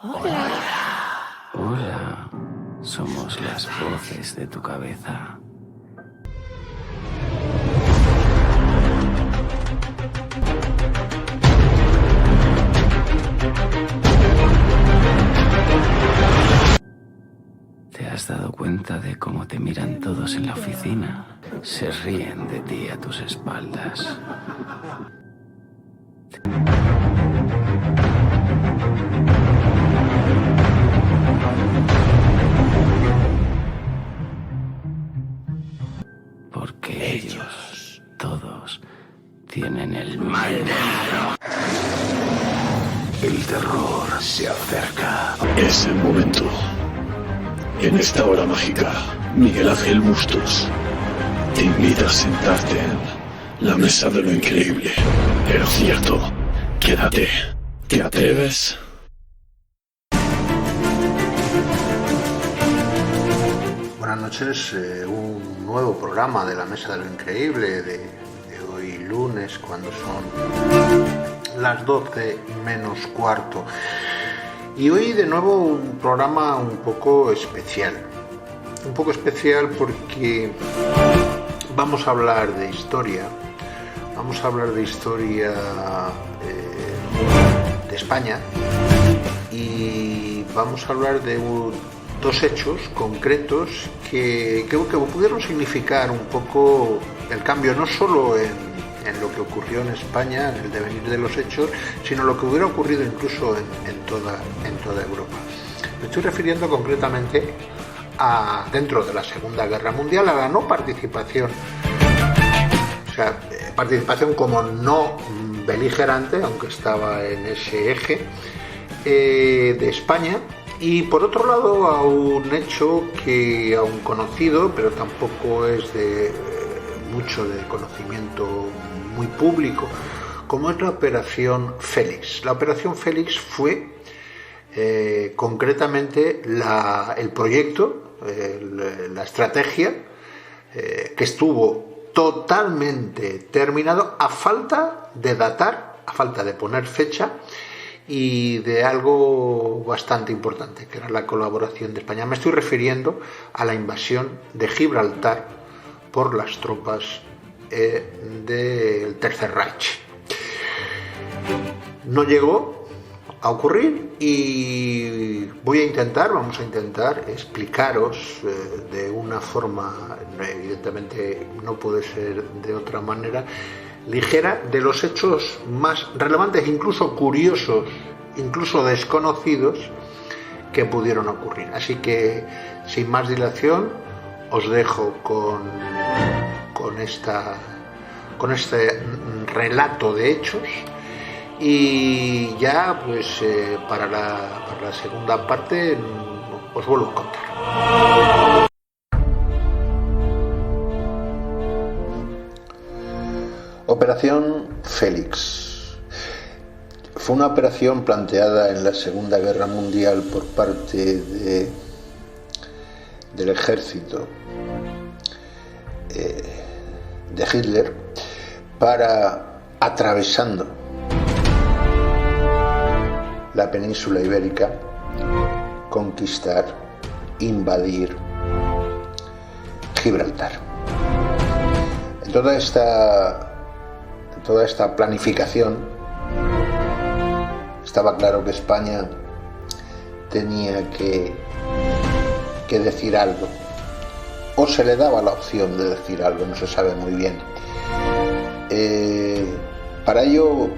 Hola, somos las voces de tu cabeza. ¿Te has dado cuenta de cómo te miran todos en la oficina? Se ríen de ti a tus espaldas. Porque ellos, todos, tienen el mal dentro. El terror se acerca. Es el momento. En esta hora mágica, Miguel Ángel Bustos te invita a sentarte en la mesa de lo increíble, pero cierto. Quédate. ¿Te atreves? Buenas noches, un nuevo programa de la Mesa de lo Increíble de hoy lunes, cuando son las 12 menos cuarto. Y hoy de nuevo un programa un poco especial porque vamos a hablar de historia, de España, y vamos a hablar de dos hechos concretos que pudieron significar un poco el cambio, no solo en lo que ocurrió en España, en el devenir de los hechos, sino lo que hubiera ocurrido incluso en toda Europa. Me estoy refiriendo concretamente dentro de la Segunda Guerra Mundial, a la no participación, participación como no beligerante, aunque estaba en ese eje, de España. Y por otro lado, a un hecho que aún conocido, pero tampoco es de mucho de conocimiento muy público, como es la Operación Félix. La Operación Félix fue concretamente el proyecto, la estrategia, que estuvo totalmente terminado a falta de datar, a falta de poner fecha, y de algo bastante importante, que era la colaboración de España. Me estoy refiriendo a la invasión de Gibraltar por las tropas del Tercer Reich. No llegó a ocurrir y vamos a intentar explicaros de una forma, evidentemente no puede ser de otra manera, ligera, de los hechos más relevantes, incluso curiosos, incluso desconocidos, que pudieron ocurrir. Así que, sin más dilación, os dejo con este relato de hechos, y ya pues para la segunda parte os vuelvo a contar. Operación Félix. Fue una operación planteada en la Segunda Guerra Mundial por parte del ejército de Hitler para, atravesando la península ibérica, conquistar, invadir Gibraltar. En toda esta planificación estaba claro que España tenía que decir algo, o se le daba la opción de decir algo, no se sabe muy bien. Para ello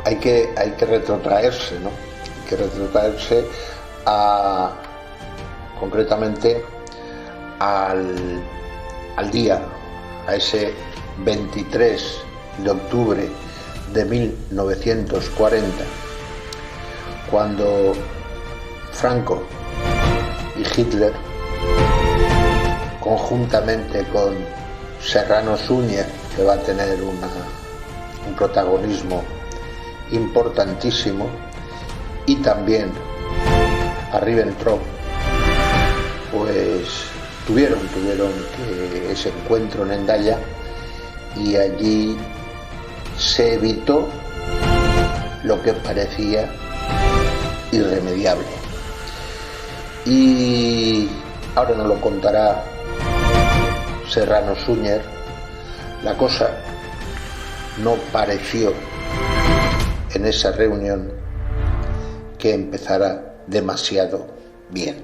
hay que retrotraerse, ¿no? Hay que retrotraerse concretamente al día, a ese 23 de octubre de 1940, cuando Franco y Hitler, conjuntamente con Serrano Suñer, que va a tener un protagonismo importantísimo, y también a Ribbentrop, pues tuvieron ese encuentro en Hendaya, y allí se evitó lo que parecía irremediable. Y ahora nos lo contará Serrano Suñer. La cosa no pareció en esa reunión que empezara demasiado bien.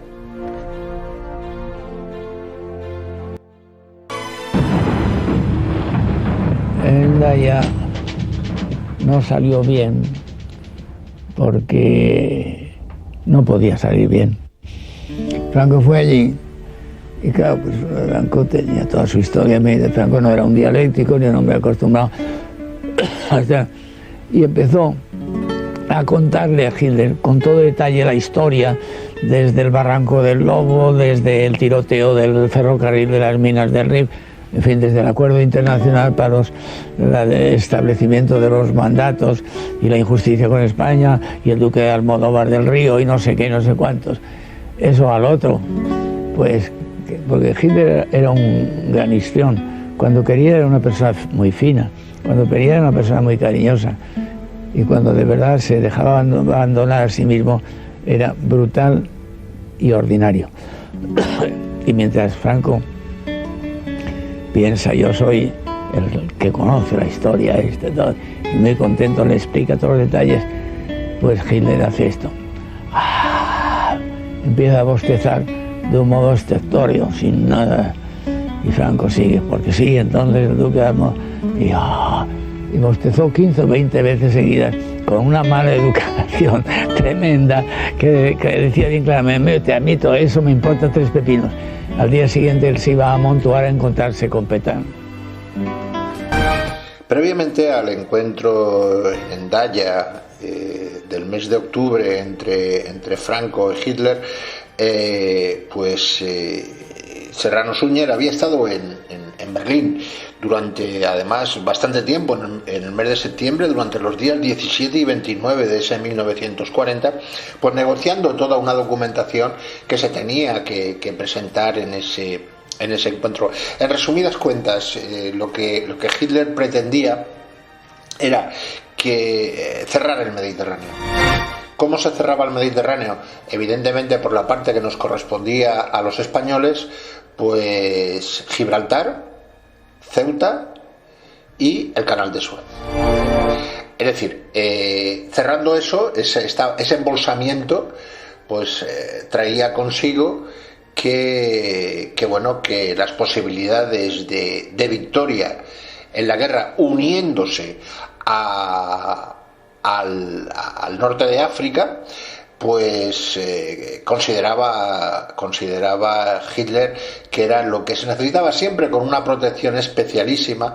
En Daya no salió bien porque no podía salir bien. Franco fue allí y claro, pues Franco tenía toda su historia. Franco no era un dialéctico ni un hombre acostumbrado. Y empezó a contarle a Hitler con todo detalle la historia, desde el Barranco del Lobo, desde el tiroteo del ferrocarril de las minas del Rif, en fin, desde el acuerdo internacional para el establecimiento de los mandatos y la injusticia con España y el duque de Almodóvar del Río y no sé qué, no sé cuántos. Eso al otro, pues, porque Hitler era un gran histrión. Cuando quería era una persona muy fina, cuando quería era una persona muy cariñosa, y cuando de verdad se dejaba abandonar a sí mismo era brutal y ordinario. Y mientras Franco piensa, yo soy el que conoce la historia, todo, y muy contento le explica todos los detalles, pues Hitler hace esto. Empieza a bostezar de un modo estertórico, sin nada, y Franco sigue, porque sí, entonces el duque de Almodóvar, y bostezó 15 o 20 veces seguidas, con una mala educación tremenda, que decía bien claramente, te admito, eso me importa 3 pepinos. Al día siguiente él se iba a Montuar a encontrarse con Petain. Previamente al encuentro en Daya del mes de octubre entre Franco y Hitler, Serrano Suñer había estado en Berlín durante, además, bastante tiempo, en el mes de septiembre, durante los días 17 y 29 de ese 1940, pues negociando toda una documentación que se tenía que presentar en ese encuentro. En resumidas cuentas, lo que Hitler pretendía era que cerrar el Mediterráneo. ¿Cómo se cerraba el Mediterráneo? Evidentemente por la parte que nos correspondía a los españoles, pues Gibraltar, Ceuta y el Canal de Suez. Es decir, cerrando eso, ese embolsamiento, pues traía consigo que las posibilidades de victoria en la guerra, uniéndose al norte de África, pues consideraba Hitler que era lo que se necesitaba, siempre con una protección especialísima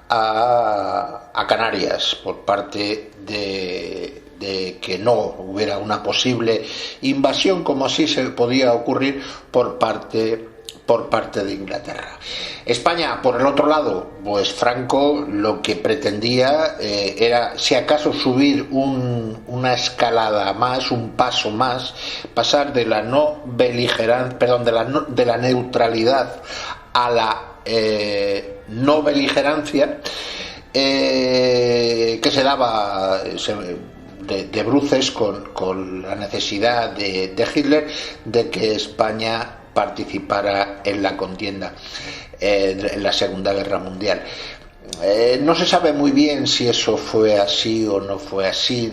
a Canarias, por parte de que no hubiera una posible invasión, como así se podía ocurrir por parte de Inglaterra. España, por el otro lado, pues Franco lo que pretendía era, si acaso, subir una escalada más, un paso más, pasar de la de la neutralidad a la no beligerancia, que se daba de bruces con la necesidad de Hitler de que España participara en la contienda, en la Segunda Guerra Mundial. No se sabe muy bien si eso fue así o no fue así.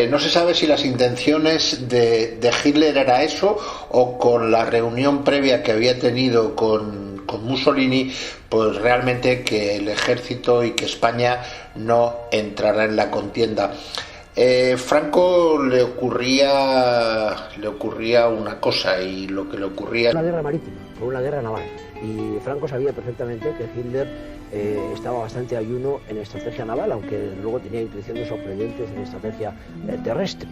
No se sabe si las intenciones de Hitler era eso, o con la reunión previa que había tenido con Mussolini, pues realmente que el ejército y que España no entrara en la contienda. Franco le ocurría una cosa, y lo que le ocurría... Una guerra marítima, fue una guerra naval, y Franco sabía perfectamente que Hitler estaba bastante ayuno en estrategia naval, aunque luego tenía intuiciones sorprendentes en estrategia terrestre.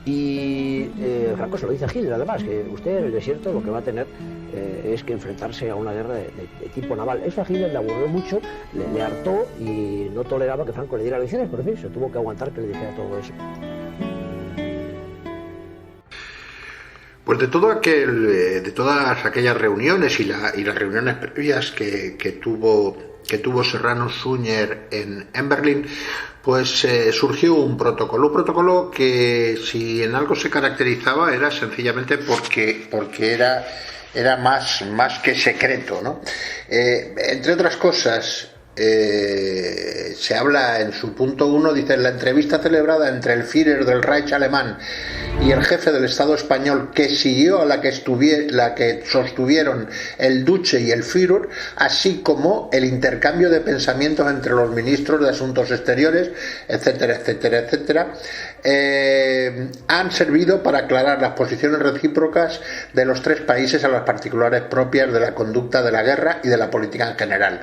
Y Franco se lo dice a Hitler, además, que usted en el desierto lo que va a tener es que enfrentarse a una guerra de tipo naval. Eso a Hitler le aburrió mucho, le hartó, y no toleraba que Franco le diera lecciones, pero en fin, se tuvo que aguantar que le dijera todo eso. Pues de todas aquellas reuniones y las reuniones previas que tuvo Serrano Suñer en Berlín, pues surgió un protocolo que si en algo se caracterizaba era sencillamente porque era más que secreto, ¿no? Entre otras cosas, se habla en su punto 1, dice: la entrevista celebrada entre el Führer del Reich alemán y el jefe del Estado español, que siguió a la que sostuvieron el Duce y el Führer, así como el intercambio de pensamientos entre los ministros de Asuntos Exteriores, etcétera, etcétera, etcétera, han servido para aclarar las posiciones recíprocas de los tres países a las particulares propias de la conducta de la guerra y de la política en general.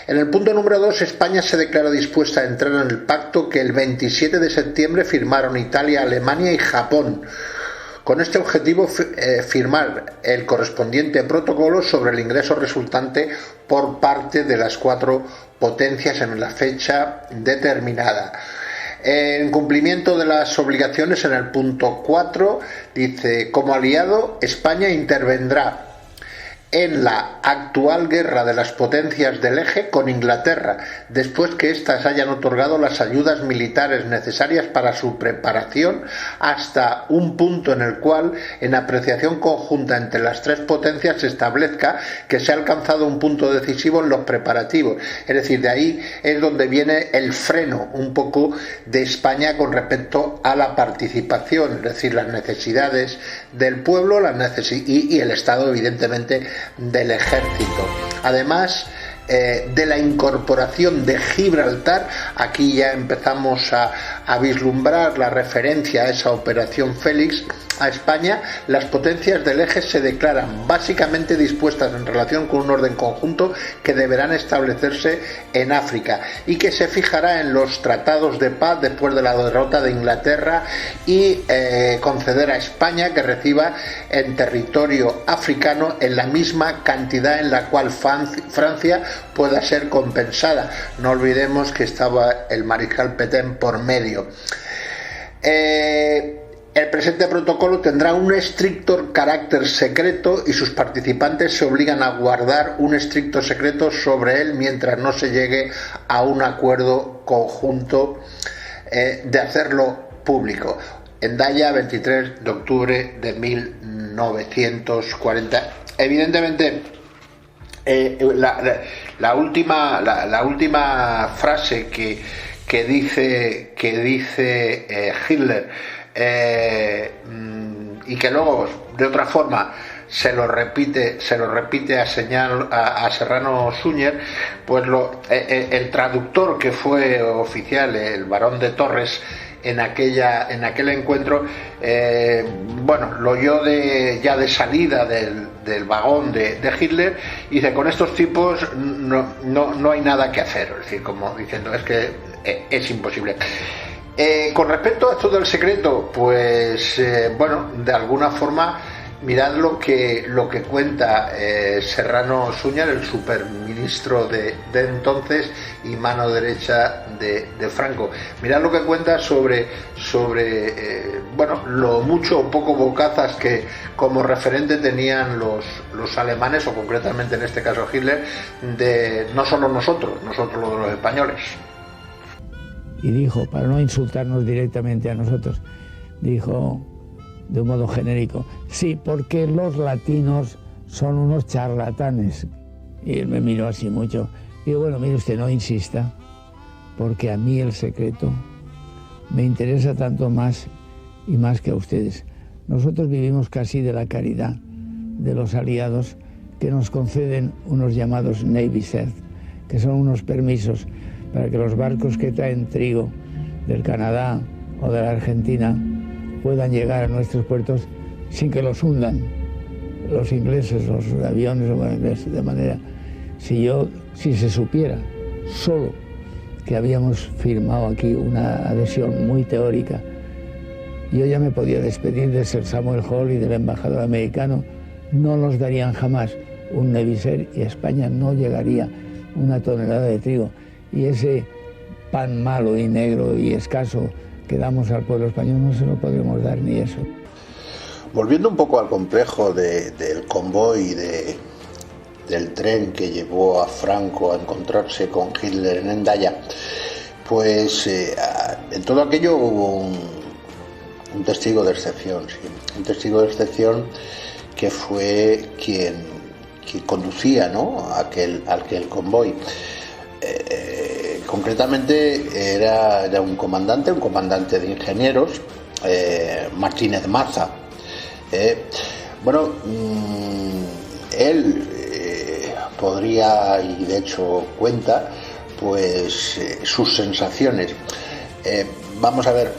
En el punto número 2, España se declara dispuesta a entrar en el pacto que el 27 de septiembre firmaron Italia, Alemania y Japón. Con este objetivo, firmar el correspondiente protocolo sobre el ingreso resultante por parte de las cuatro potencias en la fecha determinada. En cumplimiento de las obligaciones, en el punto 4, dice: como aliado, España intervendrá en la actual guerra de las potencias del eje con Inglaterra, después que éstas hayan otorgado las ayudas militares necesarias para su preparación, hasta un punto en el cual, en apreciación conjunta entre las tres potencias, se establezca que se ha alcanzado un punto decisivo en los preparativos. Es decir, de ahí es donde viene el freno un poco de España con respecto a la participación, es decir, las necesidades del pueblo y el Estado, evidentemente, del ejército. Además de la incorporación de Gibraltar, aquí ya empezamos a vislumbrar la referencia a esa operación Félix a España. Las potencias del eje se declaran básicamente dispuestas en relación con un orden conjunto que deberán establecerse en África y que se fijará en los tratados de paz después de la derrota de Inglaterra y conceder a España que reciba en territorio africano en la misma cantidad en la cual Francia pueda ser compensada. No olvidemos que estaba el mariscal Pétain por medio. El presente protocolo tendrá un estricto carácter secreto y sus participantes se obligan a guardar un estricto secreto sobre él mientras no se llegue a un acuerdo conjunto de hacerlo público. Hendaya, 23 de octubre de 1940. Evidentemente, la última frase que dice Hitler, y que luego de otra forma se lo repite a Serrano Suñer, pues el traductor que fue oficial, el barón de Torres, en aquel encuentro, lo oyó ya de salida del vagón de Hitler, y dice: con estos tipos no hay nada que hacer, es decir, como diciendo, es que es imposible. Con respecto a esto del secreto, pues de alguna forma, mirad lo que cuenta Serrano Suñer, el superministro de entonces y mano derecha de Franco. Mirad lo que cuenta sobre lo mucho o poco bocazas que como referente tenían los alemanes, o concretamente en este caso Hitler, de no solo nosotros los españoles. Y dijo, para no insultarnos directamente a nosotros, dijo de un modo genérico: sí, porque los latinos son unos charlatanes. Y él me miró así mucho. Digo: bueno, mire usted, no insista, porque a mí el secreto me interesa tanto más y más que a ustedes. Nosotros vivimos casi de la caridad de los aliados, que nos conceden unos llamados Navy Cert, que son unos permisos para que los barcos que traen trigo del Canadá o de la Argentina puedan llegar a nuestros puertos sin que los hundan los ingleses, los aviones, de manera, si se supiera solo que habíamos firmado aquí una adhesión muy teórica, yo ya me podía despedir de Sir Samuel Hall y del embajador americano. No nos darían jamás un Neviser y a España no llegaría una tonelada de trigo. Y ese pan malo y negro y escaso que damos al pueblo español no se lo podremos dar ni eso. Volviendo un poco al complejo del convoy del tren que llevó a Franco a encontrarse con Hitler en Hendaya, pues en todo aquello hubo un testigo de excepción, sí, un testigo de excepción que fue quien conducía, ¿no?, aquel convoy. Concretamente era un comandante de ingenieros, Martínez Maza. Él podría, y de hecho cuenta, pues sus sensaciones. Vamos a ver,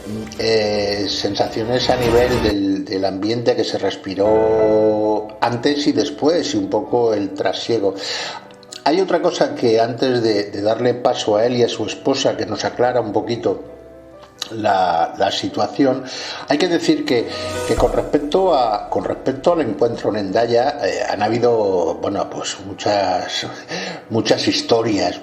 sensaciones a nivel del ambiente que se respiró antes y después, y un poco el trasiego. Hay otra cosa que antes de darle paso a él y a su esposa, que nos aclara un poquito la situación, hay que decir que con respecto al encuentro en Hendaya han habido, bueno, pues muchas historias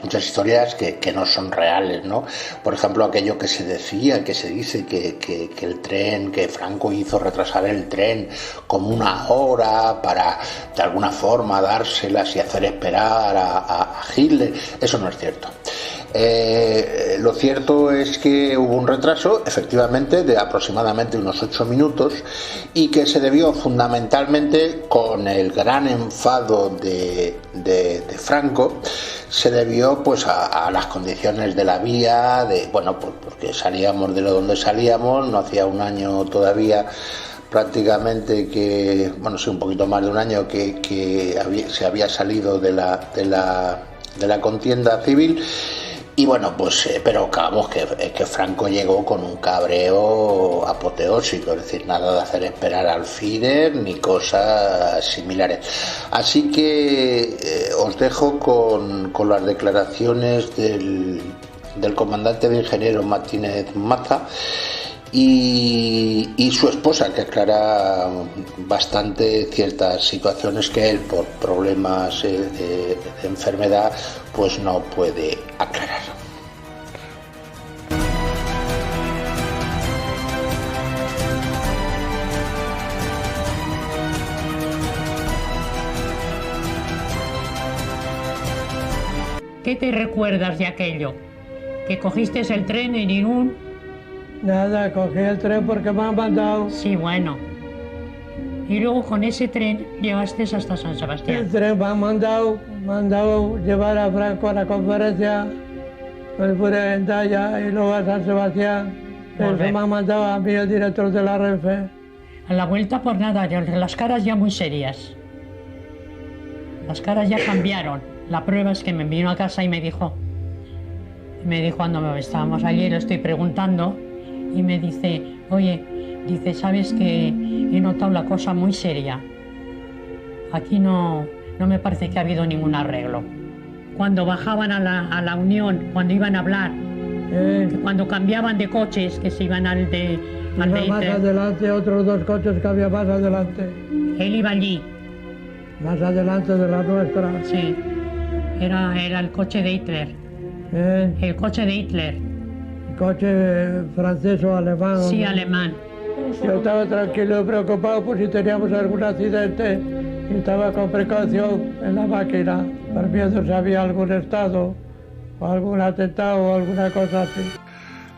que no son reales, ¿no? Por ejemplo, aquello que se dice que el tren, que Franco hizo retrasar el tren como 1 hora para de alguna forma dárselas y hacer esperar a Hitler. Eso no es cierto. Lo cierto es que hubo un retraso, efectivamente, de aproximadamente unos 8 minutos, y que se debió fundamentalmente, con el gran enfado de Franco, se debió pues a las condiciones de la vía, porque salíamos de donde salíamos, no hacía un año todavía prácticamente un poquito más de un año que se había salido de la contienda civil. Y pero vamos, que Franco llegó con un cabreo apoteósico, es decir, nada de hacer esperar al Führer ni cosas similares. Así que os dejo con las declaraciones del comandante de ingenieros Martínez Maza y su esposa, que aclara bastante ciertas situaciones que él, por problemas de enfermedad, pues no puede aclarar. ¿Qué te recuerdas de aquello? ¿Que cogiste el tren en Irún? Nada, cogí el tren porque me han mandado. Sí, bueno. Y luego con ese tren llegaste hasta San Sebastián. El tren me han mandado llevar a Franco a la conferencia, el fui a Hendaya y luego a San Sebastián. Eso me han mandado a mí, el director de la Renfe. A la vuelta por nada, las caras ya muy serias. Las caras ya cambiaron. La prueba es que me vino a casa y me dijo cuando estábamos allí, le estoy preguntando, y me dice, oye, sabes que he notado la cosa muy seria. Aquí no me parece que ha habido ningún arreglo. Cuando bajaban a la Unión, cuando iban a hablar, cuando cambiaban de coches, que se iban al de más adelante, otros 2 coches que había más adelante. Él iba allí. Más adelante de la nuestra. Sí, era el coche de Hitler. El coche de Hitler. Coche francés o alemán. Sí, alemán. Yo estaba tranquilo y preocupado por si teníamos algún accidente y estaba con precaución en la máquina, por miedo si había algún estado o algún atentado o alguna cosa así.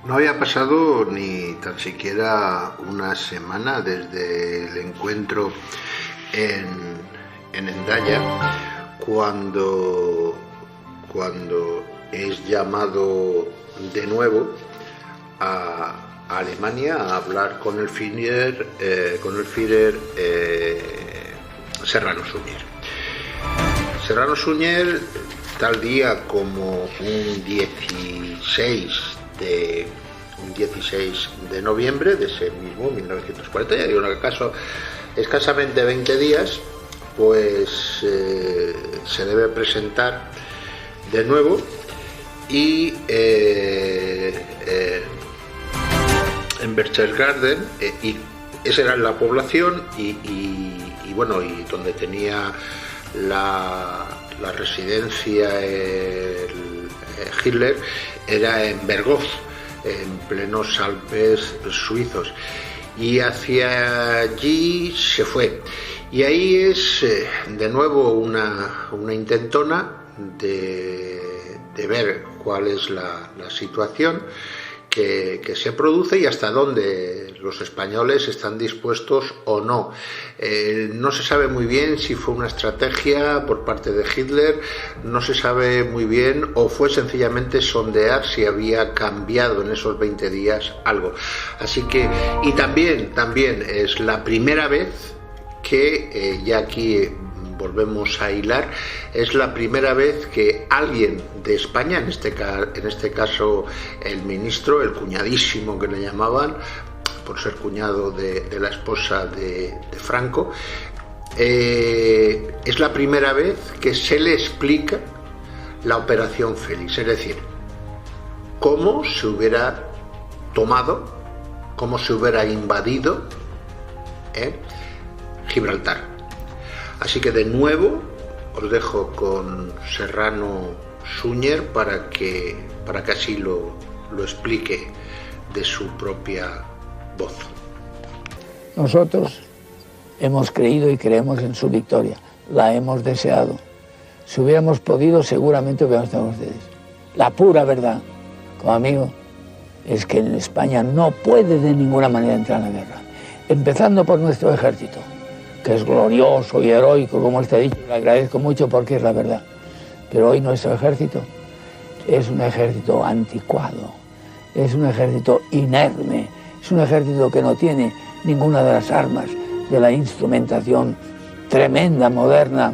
No había pasado ni tan siquiera una semana desde el encuentro en Hendaya cuando es llamado de nuevo a Alemania a hablar con el Führer, Serrano Suñer. Serrano Suñer, tal día como un 16 de noviembre de ese mismo 1940, ya digo, acaso escasamente 20 días, pues se debe presentar de nuevo y en Berchtesgaden, y esa era la población y donde tenía la residencia Hitler era en Berghof, en plenos Alpes suizos. y hacia allí se fue. Y ahí es de nuevo una intentona de ver cuál es la situación que se produce y hasta dónde los españoles están dispuestos o no. No se sabe muy bien si fue una estrategia por parte de Hitler, no se sabe muy bien, o fue sencillamente sondear si había cambiado en esos 20 días algo. Así que, y también es la primera vez que, ya aquí volvemos a hilar, es la primera vez que alguien de España, en este caso el ministro, el cuñadísimo que le llamaban, por ser cuñado de la esposa de Franco, es la primera vez que se le explica la Operación Félix, es decir, cómo se hubiera tomado, cómo se hubiera invadido Gibraltar. Así que de nuevo os dejo con Serrano Suñer para que así lo explique de su propia voz. Nosotros hemos creído y creemos en su victoria, la hemos deseado. Si hubiéramos podido, seguramente hubiéramos estado con ustedes. La pura verdad, como amigo, es que en España no puede de ninguna manera entrar en la guerra, empezando por nuestro ejército, que es glorioso y heroico, como usted ha dicho, le agradezco mucho porque es la verdad. Pero hoy nuestro ejército es un ejército anticuado, es un ejército inerme, es un ejército que no tiene ninguna de las armas de la instrumentación tremenda, moderna,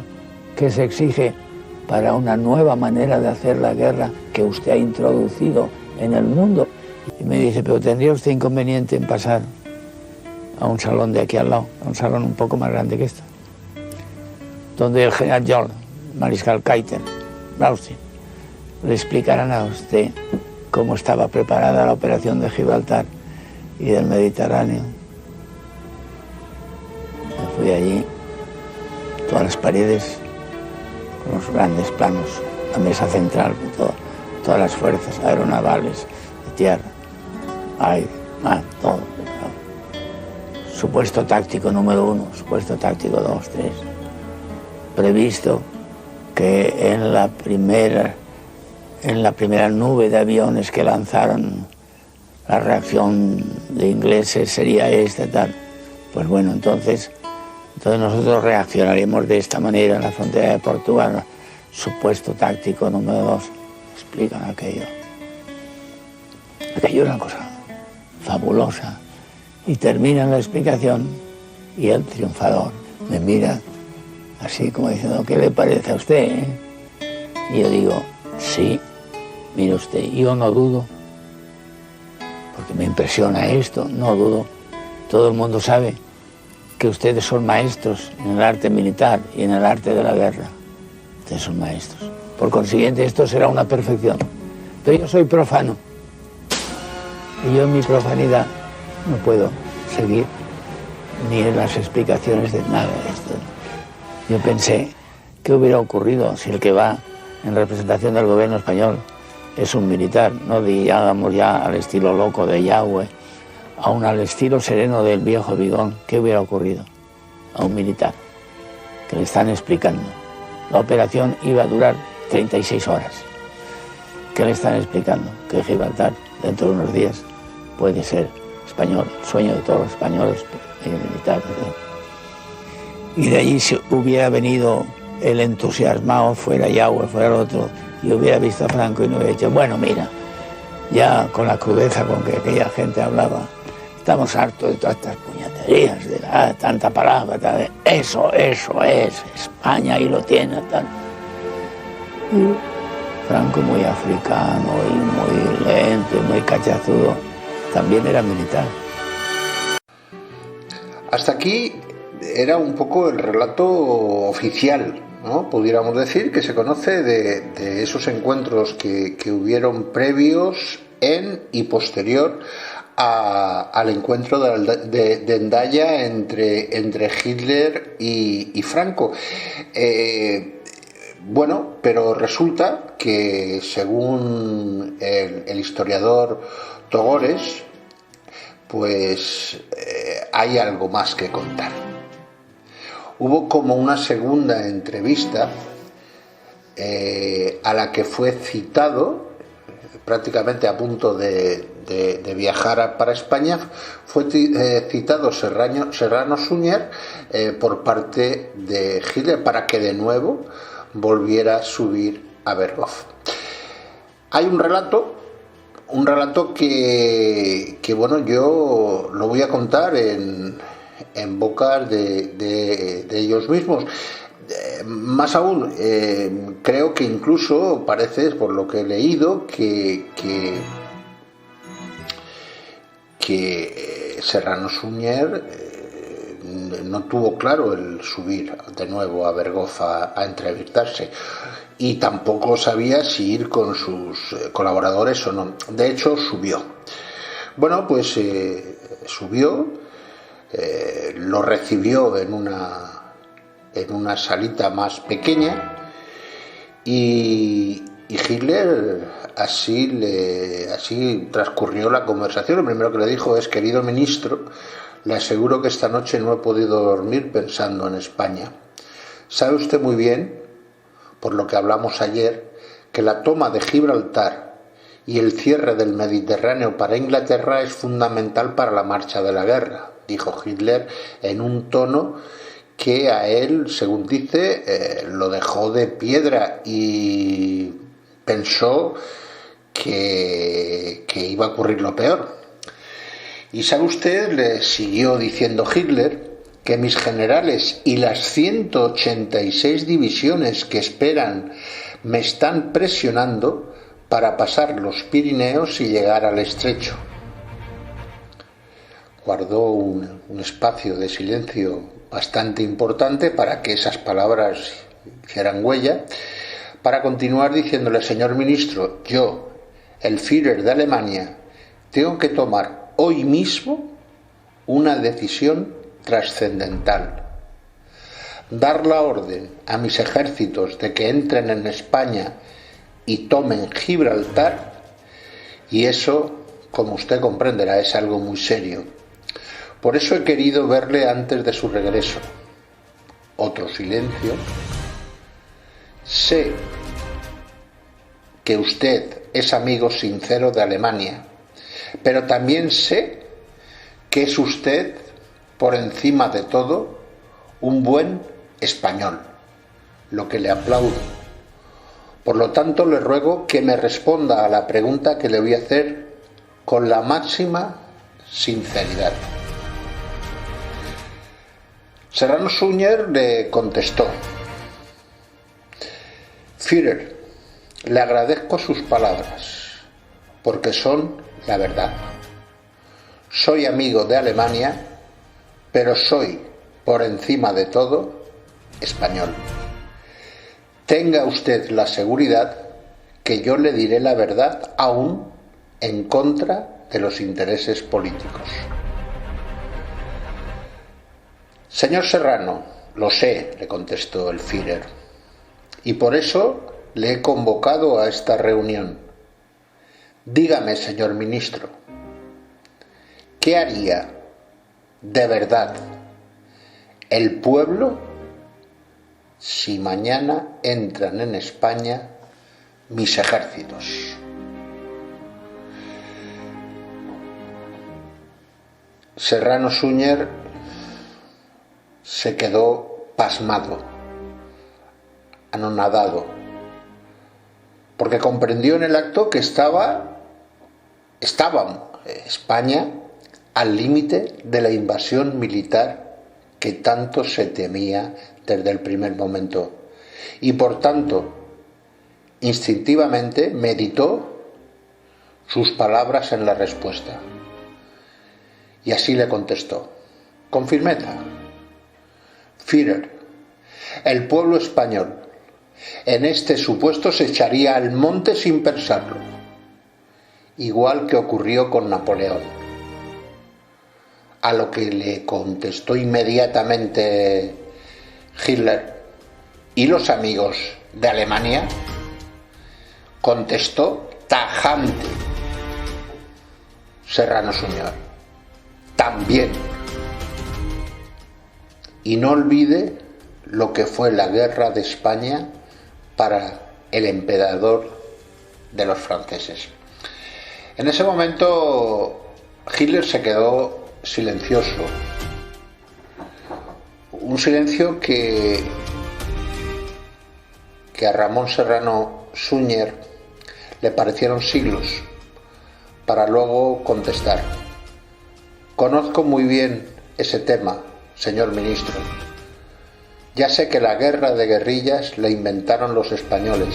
que se exige para una nueva manera de hacer la guerra que usted ha introducido en el mundo. Y me dice, pero ¿tendría usted inconveniente en pasar a un salón de aquí al lado, a un salón un poco más grande que esto, donde el general York, mariscal Keitel, Braustin, le explicarán a usted cómo estaba preparada la operación de Gibraltar y del Mediterráneo? Me fui allí, todas las paredes, con los grandes planos, la mesa central, con todas las fuerzas aeronavales, de tierra, aire, mar, todo. Supuesto táctico número 1, supuesto táctico 2, 3. Previsto que en la primera nube de aviones que lanzaron, la reacción de ingleses sería esta, tal. Pues bueno, entonces nosotros reaccionaremos de esta manera en la frontera de Portugal. Supuesto táctico número 2. Explican aquello. Aquello era una cosa fabulosa. Y termina la explicación y el triunfador me mira así como diciendo, ¿qué le parece a usted? Y yo digo, sí, mire usted, yo no dudo, porque me impresiona esto, no dudo. Todo el mundo sabe que ustedes son maestros en el arte militar y en el arte de la guerra. Ustedes son maestros. Por consiguiente, esto será una perfección. Pero yo soy profano. Y yo en mi profanidad no puedo seguir ni en las explicaciones de nada de esto. Yo pensé, ¿qué hubiera ocurrido si el que va en representación del gobierno español es un militar? No digamos ya al estilo loco de Yahweh, aún al estilo sereno del viejo Vigón. ¿Qué hubiera ocurrido a un militar? Que le están explicando. La operación iba a durar 36 horas. ¿Qué le están explicando? Que Gibraltar, dentro de unos días, puede ser español, el sueño de todos los españoles militares. Y de allí si hubiera venido el entusiasmado, fuera Yahweh, fuera el otro, y hubiera visto a Franco y no hubiera dicho, bueno, mira, ya con la crudeza con que aquella gente hablaba, estamos hartos de todas estas puñeterías, de tanta palabra, eso es España y lo tiene, tal. Y Franco, muy africano y muy lento y muy cachazudo, también era militar. Hasta aquí era un poco el relato oficial, ¿no? Pudiéramos decir que se conoce de esos encuentros que hubieron previos en y posterior al encuentro de Hendaya entre Hitler y Franco. Bueno, pero resulta que según el historiador Togores, pues hay algo más que contar. Hubo como una segunda entrevista a la que fue citado, prácticamente a punto de viajar para España, fue citado Serrano Suñer por parte de Hitler para que de nuevo volviera a subir a Berghof. Hay un relato que bueno, yo lo voy a contar en bocas de ellos mismos. Más aún, creo que incluso parece, por lo que he leído, que Serrano Suñer no tuvo claro el subir de nuevo a Berghof a entrevistarse, y tampoco sabía si ir con sus colaboradores o no. De hecho, subió. Bueno, pues subió, lo recibió en una salita más pequeña, y Hitler así transcurrió la conversación. Lo primero que le dijo es: querido ministro, le aseguro que esta noche no he podido dormir pensando en España. Sabe usted muy bien, por lo que hablamos ayer, que la toma de Gibraltar y el cierre del Mediterráneo para Inglaterra es fundamental para la marcha de la guerra, dijo Hitler en un tono que a él, según dice, lo dejó de piedra, y pensó que iba a ocurrir lo peor. Y sabe usted, le siguió diciendo Hitler, que mis generales y las 186 divisiones que esperan me están presionando para pasar los Pirineos y llegar al estrecho. Guardó un espacio de silencio bastante importante para que esas palabras hicieran huella, para continuar diciéndole: señor ministro, yo, el Führer de Alemania, tengo que tomar hoy mismo una decisión trascendental. Dar la orden a mis ejércitos de que entren en España y tomen Gibraltar, y eso, como usted comprenderá, es algo muy serio. Por eso he querido verle antes de su regreso. Otro silencio. Sé que usted es amigo sincero de Alemania, pero también sé que es usted, por encima de todo, un buen español, lo que le aplaudo. Por lo tanto, le ruego que me responda a la pregunta que le voy a hacer con la máxima sinceridad. Serrano Suñer le contestó: Führer, le agradezco sus palabras, porque son la verdad. Soy amigo de Alemania, pero soy, por encima de todo, español. Tenga usted la seguridad que yo le diré la verdad, aún en contra de los intereses políticos. Señor Serrano, lo sé, le contestó el Führer, y por eso le he convocado a esta reunión. Dígame, señor ministro, ¿qué haría de verdad el pueblo si mañana entran en España mis ejércitos? Serrano Suñer se quedó pasmado, anonadado, porque comprendió en el acto que estaba España al límite de la invasión militar que tanto se temía desde el primer momento, y por tanto instintivamente meditó sus palabras en la respuesta, y así le contestó con firmeza: Führer, el pueblo español en este supuesto se echaría al monte sin pensarlo, igual que ocurrió con Napoleón. A lo que le contestó inmediatamente Hitler: ¿y los amigos de Alemania? Contestó tajante Serrano Suñer: también. y no olvide lo que fue la guerra de España para el emperador de los franceses. En ese momento Hitler se quedó silencioso, un silencio que a Ramón Serrano Suñer le parecieron siglos, para luego contestar: conozco muy bien ese tema, señor ministro. Ya sé que la guerra de guerrillas la inventaron los españoles.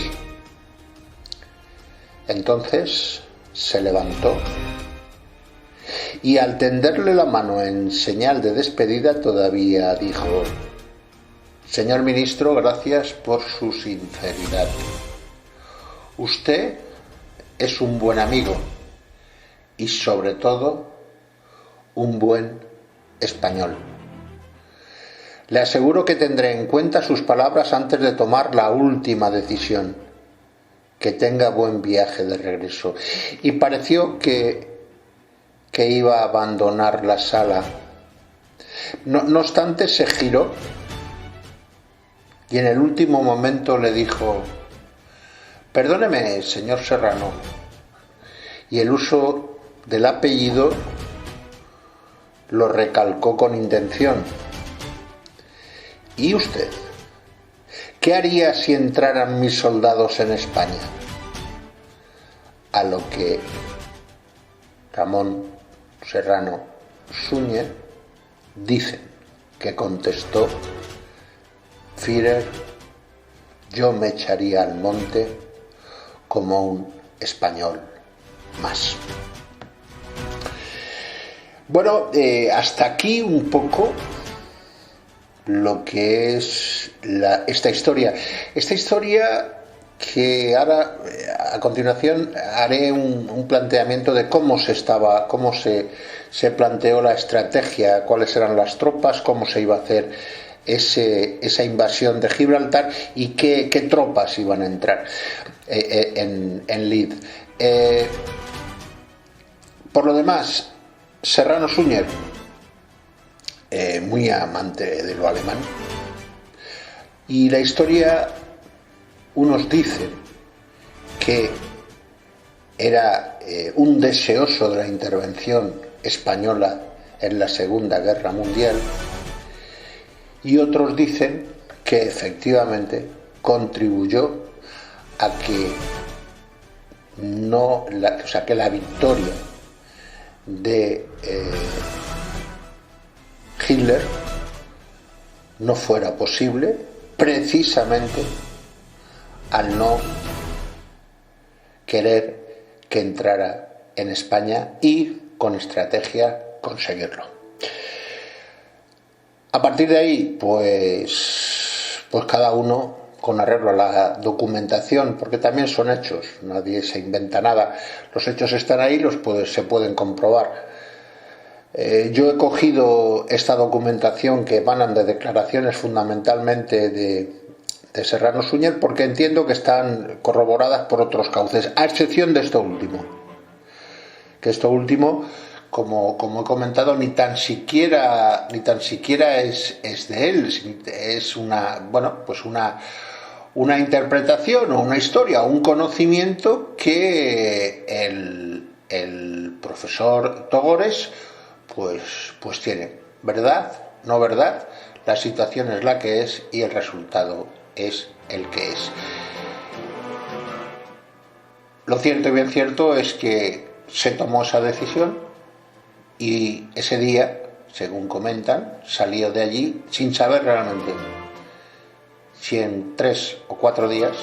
Entonces se levantó y al tenderle la mano en señal de despedida todavía dijo: señor ministro, gracias por su sinceridad. Usted es un buen amigo y sobre todo un buen español. Le aseguro que tendré en cuenta sus palabras antes de tomar la última decisión. Que tenga buen viaje de regreso. Y pareció que iba a abandonar la sala. No obstante, se giró y en el último momento le dijo: perdóneme, señor Serrano. Y el uso del apellido lo recalcó con intención. ¿Y usted? ¿Qué haría si entraran mis soldados en España? A lo que Ramón Serrano Suñer dice que contestó: Führer, yo me echaría al monte como un español más. Bueno, hasta aquí un poco lo que es esta historia. Esta historia que ahora, a continuación, haré un planteamiento de cómo se planteó la estrategia, cuáles eran las tropas, cómo se iba a hacer esa invasión de Gibraltar y qué tropas iban a entrar en Leith. Por lo demás, Serrano Suñer, muy amante de lo alemán, y la historia, unos dicen que era un deseoso de la intervención española en la Segunda Guerra Mundial, y otros dicen que efectivamente contribuyó a que que la victoria de Hitler no fuera posible, precisamente al no querer que entrara en España y con estrategia conseguirlo. A partir de ahí, pues cada uno, con arreglo a la documentación, porque también son hechos, nadie se inventa nada, los hechos están ahí, se pueden comprobar. Yo he cogido esta documentación que emanan de declaraciones fundamentalmente de Serrano Suñer, porque entiendo que están corroboradas por otros cauces, a excepción de esto último. Que esto último, como he comentado, ni tan siquiera es de él, es una interpretación o una historia, un conocimiento que el profesor Togores pues tiene. ¿Verdad? ¿No verdad? La situación es la que es y el resultado es el que es. Lo cierto y bien cierto es que se tomó esa decisión y ese día, según comentan, salió de allí sin saber realmente si en 3 o 4 días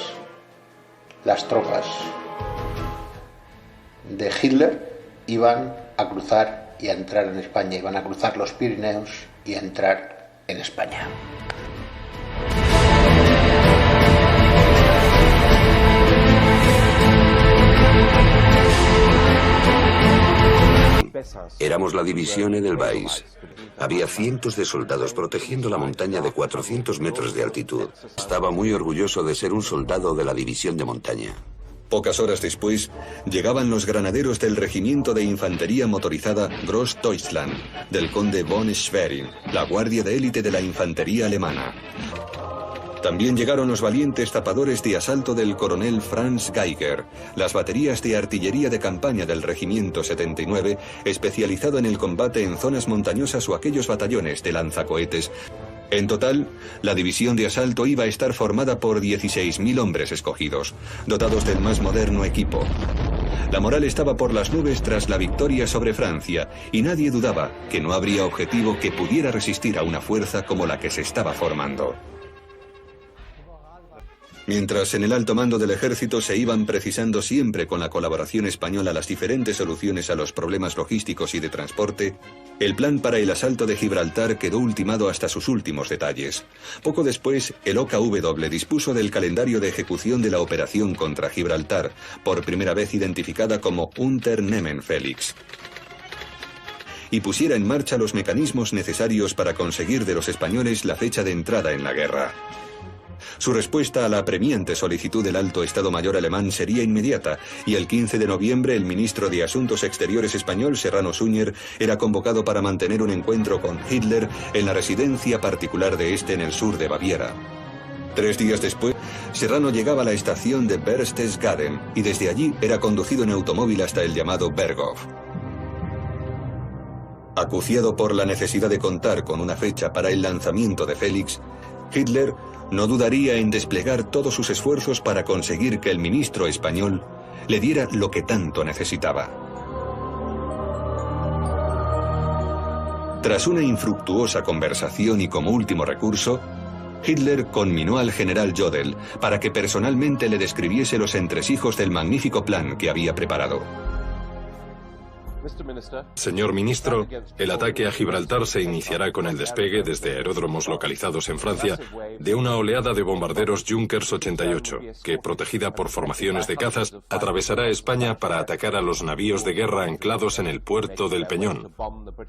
las tropas de Hitler iban a cruzar y a entrar en España, iban a cruzar los Pirineos y a entrar en España. Éramos la división Edelweiss. Había cientos de soldados protegiendo la montaña de 400 metros de altitud. Estaba muy orgulloso de ser un soldado de la división de montaña. Pocas horas después, llegaban los granaderos del regimiento de infantería motorizada Großdeutschland, del conde von Schwerin, la guardia de élite de la infantería alemana. También llegaron los valientes zapadores de asalto del coronel Franz Geiger, las baterías de artillería de campaña del regimiento 79, especializado en el combate en zonas montañosas, o aquellos batallones de lanzacohetes. En total, la división de asalto iba a estar formada por 16.000 hombres escogidos, dotados del más moderno equipo. La moral estaba por las nubes tras la victoria sobre Francia, y nadie dudaba que no habría objetivo que pudiera resistir a una fuerza como la que se estaba formando. Mientras en el alto mando del ejército se iban precisando siempre con la colaboración española las diferentes soluciones a los problemas logísticos y de transporte, el plan para el asalto de Gibraltar quedó ultimado hasta sus últimos detalles. Poco después, el OKW dispuso del calendario de ejecución de la operación contra Gibraltar, por primera vez identificada como Unternehmen Felix, y pusiera en marcha los mecanismos necesarios para conseguir de los españoles la fecha de entrada en la guerra. Su respuesta a la apremiante solicitud del Alto Estado Mayor alemán sería inmediata, y el 15 de noviembre el ministro de Asuntos Exteriores español, Serrano Suñer, era convocado para mantener un encuentro con Hitler en la residencia particular de este en el sur de Baviera. 3 días después, Serrano llegaba a la estación de Berchtesgaden, y desde allí era conducido en automóvil hasta el llamado Berghof. Acuciado por la necesidad de contar con una fecha para el lanzamiento de Félix, Hitler no dudaría en desplegar todos sus esfuerzos para conseguir que el ministro español le diera lo que tanto necesitaba. Tras una infructuosa conversación y como último recurso, Hitler conminó al general Jodl para que personalmente le describiese los entresijos del magnífico plan que había preparado. Señor ministro, el ataque a Gibraltar se iniciará con el despegue desde aeródromos localizados en Francia de una oleada de bombarderos Junkers 88, que, protegida por formaciones de cazas, atravesará España para atacar a los navíos de guerra anclados en el puerto del Peñón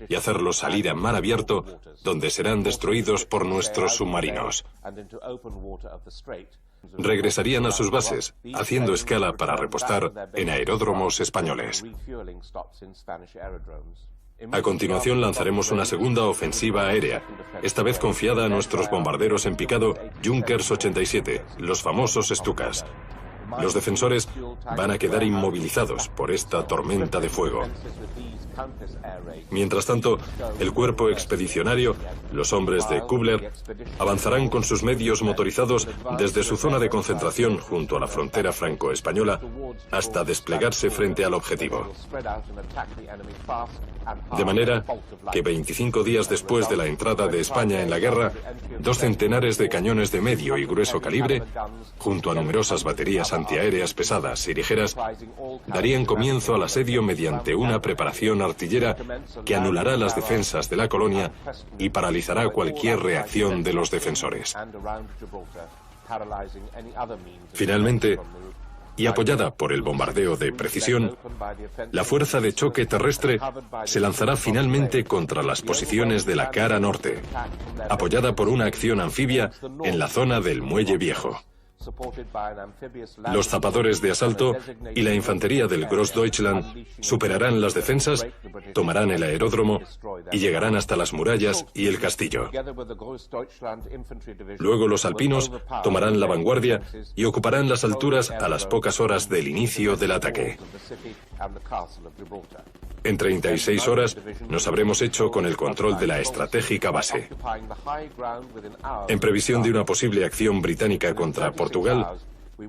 y hacerlos salir a mar abierto, donde serán destruidos por nuestros submarinos. Regresarían a sus bases, haciendo escala para repostar en aeródromos españoles. A continuación lanzaremos una segunda ofensiva aérea, esta vez confiada a nuestros bombarderos en picado Junkers 87, los famosos Stukas. Los defensores van a quedar inmovilizados por esta tormenta de fuego. Mientras tanto, el cuerpo expedicionario, los hombres de Kubler, avanzarán con sus medios motorizados desde su zona de concentración junto a la frontera franco-española hasta desplegarse frente al objetivo. De manera que 25 días después de la entrada de España en la guerra, 2 centenares de cañones de medio y grueso calibre, junto a numerosas baterías antiaéreas pesadas y ligeras, darían comienzo al asedio mediante una preparación artillera que anulará las defensas de la colonia y paralizará cualquier reacción de los defensores. Finalmente, y apoyada por el bombardeo de precisión, la fuerza de choque terrestre se lanzará finalmente contra las posiciones de la cara norte, apoyada por una acción anfibia en la zona del Muelle Viejo. Los zapadores de asalto y la infantería del Großdeutschland superarán las defensas, tomarán el aeródromo y llegarán hasta las murallas y el castillo. Luego los alpinos tomarán la vanguardia y ocuparán las alturas a las pocas horas del inicio del ataque. En 36 horas nos habremos hecho con el control de la estratégica base. En previsión de una posible acción británica contra Portugal,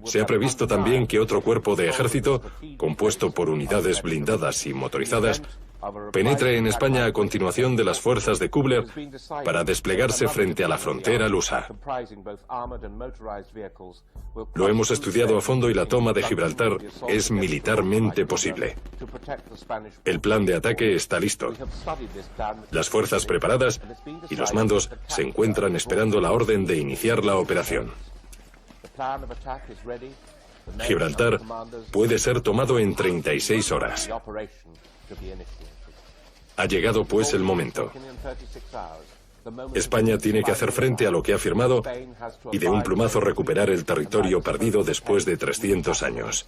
se ha previsto también que otro cuerpo de ejército, compuesto por unidades blindadas y motorizadas, penetre en España a continuación de las fuerzas de Kubler para desplegarse frente a la frontera lusa. Lo hemos estudiado a fondo y la toma de Gibraltar es militarmente posible. El plan de ataque está listo. Las fuerzas preparadas y los mandos se encuentran esperando la orden de iniciar la operación. Gibraltar puede ser tomado en 36 horas. Ha llegado pues el momento. España tiene que hacer frente a lo que ha firmado y de un plumazo recuperar el territorio perdido después de 300 años.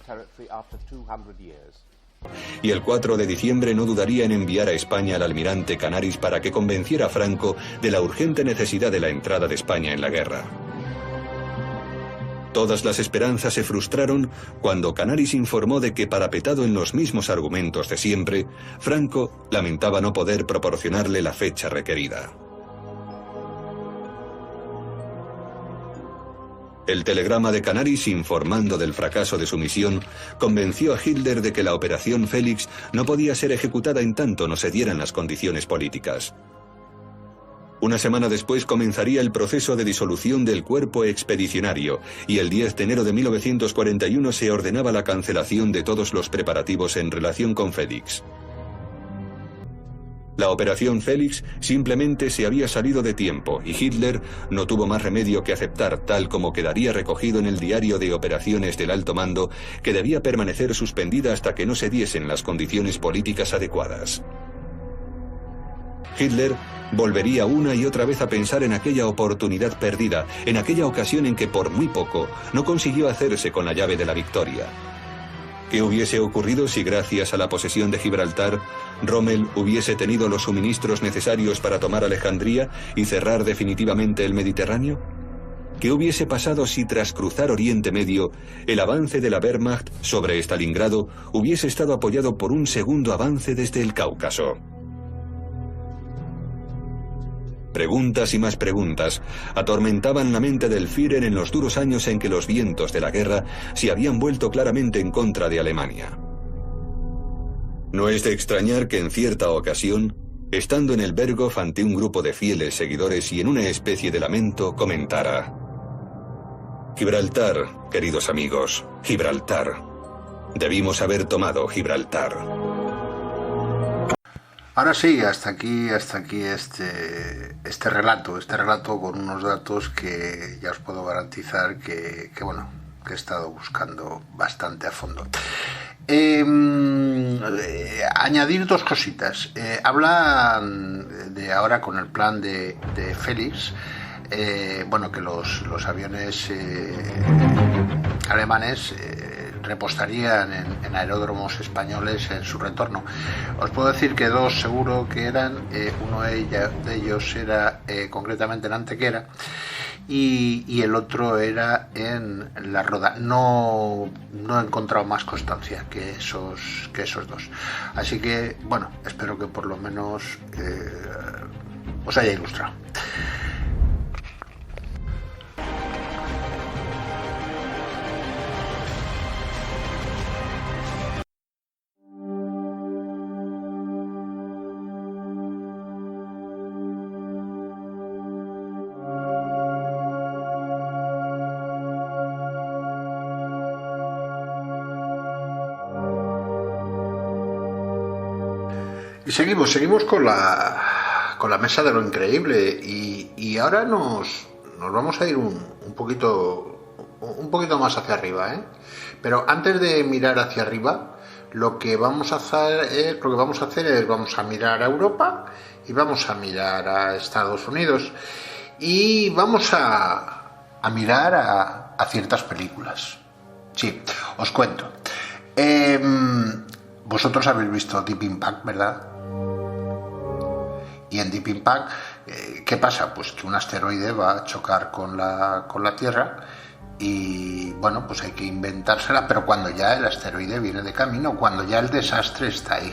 Y el 4 de diciembre no dudaría en enviar a España al almirante Canaris para que convenciera a Franco de la urgente necesidad de la entrada de España en la guerra. Todas las esperanzas se frustraron cuando Canaris informó de que, parapetado en los mismos argumentos de siempre, Franco lamentaba no poder proporcionarle la fecha requerida. El telegrama de Canaris, informando del fracaso de su misión, convenció a Hitler de que la Operación Félix no podía ser ejecutada en tanto no se dieran las condiciones políticas. Una semana después comenzaría el proceso de disolución del cuerpo expedicionario y el 10 de enero de 1941 se ordenaba la cancelación de todos los preparativos en relación con Félix. La Operación Félix simplemente se había salido de tiempo y Hitler no tuvo más remedio que aceptar, tal como quedaría recogido en el diario de operaciones del alto mando, que debía permanecer suspendida hasta que no se diesen las condiciones políticas adecuadas. Hitler volvería una y otra vez a pensar en aquella oportunidad perdida, en aquella ocasión en que por muy poco no consiguió hacerse con la llave de la victoria. ¿Qué hubiese ocurrido si, gracias a la posesión de Gibraltar, Rommel hubiese tenido los suministros necesarios para tomar Alejandría y cerrar definitivamente el Mediterráneo? ¿Qué hubiese pasado si, tras cruzar Oriente Medio, el avance de la Wehrmacht sobre Stalingrado hubiese estado apoyado por un segundo avance desde el Cáucaso? Preguntas y más preguntas atormentaban la mente del Führer en los duros años en que los vientos de la guerra se habían vuelto claramente en contra de Alemania. No es de extrañar que en cierta ocasión, estando en el Berghof ante un grupo de fieles seguidores y en una especie de lamento, comentara: Gibraltar, queridos amigos, Gibraltar. Debimos haber tomado Gibraltar. Ahora sí, hasta aquí este relato con unos datos que ya os puedo garantizar que he estado buscando bastante a fondo. Añadir dos cositas. Hablan de ahora con el plan de Félix, que los aviones alemanes repostarían en aeródromos españoles en su retorno. Os puedo decir que dos seguro que eran, uno de ellos era concretamente en Antequera y el otro era en La Roda. No he encontrado más constancia que esos dos. Así que, espero que por lo menos os haya ilustrado. Y seguimos con la mesa de lo increíble y ahora nos vamos a ir un poquito más hacia arriba, ¿eh? Pero antes de mirar hacia arriba, lo que vamos a hacer es vamos a mirar a Europa y vamos a mirar a Estados Unidos y vamos a mirar a ciertas películas. Sí, os cuento. Vosotros habéis visto Deep Impact, ¿verdad? Y en Deep Impact, ¿qué pasa? Pues que un asteroide va a chocar con la Tierra y, pues hay que inventársela, pero cuando ya el asteroide viene de camino, cuando ya el desastre está ahí.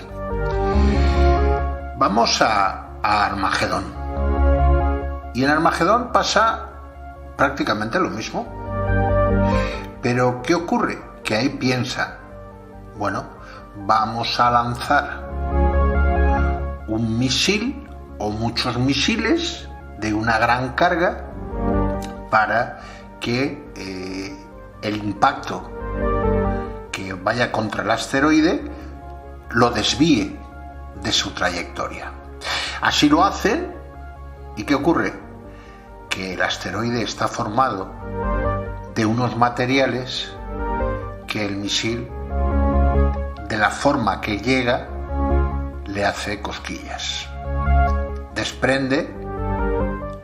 Vamos a Armagedón. Y en Armagedón pasa prácticamente lo mismo. Pero, ¿qué ocurre? Que ahí piensa, vamos a lanzar un misil o muchos misiles de una gran carga para que el impacto que vaya contra el asteroide lo desvíe de su trayectoria. Así lo hacen y ¿qué ocurre? Que el asteroide está formado de unos materiales que el misil, de la forma que llega, le hace cosquillas. Desprende